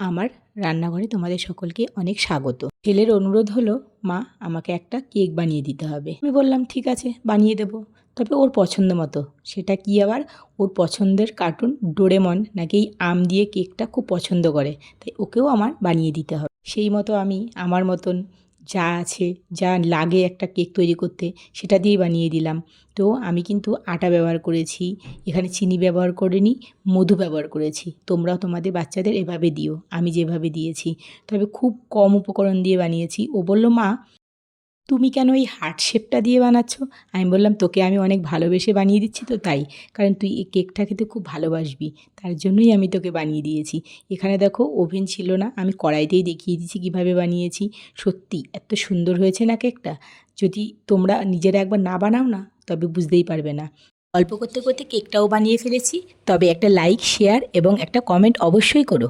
আমার রান্নাঘরে তোমাদের সকলকে অনেক স্বাগত। ছেলের অনুরোধ হলো, মা আমাকে একটা কেক বানিয়ে দিতে হবে। আমি বললাম ঠিক আছে বানিয়ে দেবো, তবে ওর পছন্দ মতো। সেটা কি আবার, ওর পছন্দের কার্টুন ডোরেমন নাকি এই আম দিয়ে কেকটা খুব পছন্দ করে, তাই ওকেও আমার বানিয়ে দিতে হবে। সেই মতো আমি আমার মতন যা আছে, যা লাগে একটা কেক তৈরি করতে, সেটা দিয়েই বানিয়ে দিলাম। তো আমি কিন্তু আটা ব্যবহার করেছি, এখানে চিনি ব্যবহার করিনি, মধু ব্যবহার করেছি। তোমরাও তোমাদের বাচ্চাদের এভাবে দিও, আমি যেভাবে দিয়েছি। তবে খুব কম উপকরণ দিয়ে বানিয়েছি। ও বলল, মা তুমি কেন এই হার্ট শেপটা দিয়ে বানাচ্ছ? আমি বললাম, তোকে আমি অনেক ভালোবেসে বানিয়ে দিচ্ছি তো তাই, কারণ তুই এই কেকটা খেতে খুব ভালোবাসবি, তার জন্যই আমি তোকে বানিয়ে দিয়েছি। এখানে দেখো ওভেন ছিল না, আমি কড়াইতেই দেখিয়ে দিচ্ছি কীভাবে বানিয়েছি। সত্যি এত সুন্দর হয়েছে না কেকটা, যদি তোমরা নিজেরা একবার না বানাও না তবে বুঝতেই পারবে না। গল্প করতে করতে কেকটাও বানিয়ে ফেলেছি, তবে একটা লাইক, শেয়ার এবং একটা কমেন্ট অবশ্যই করো।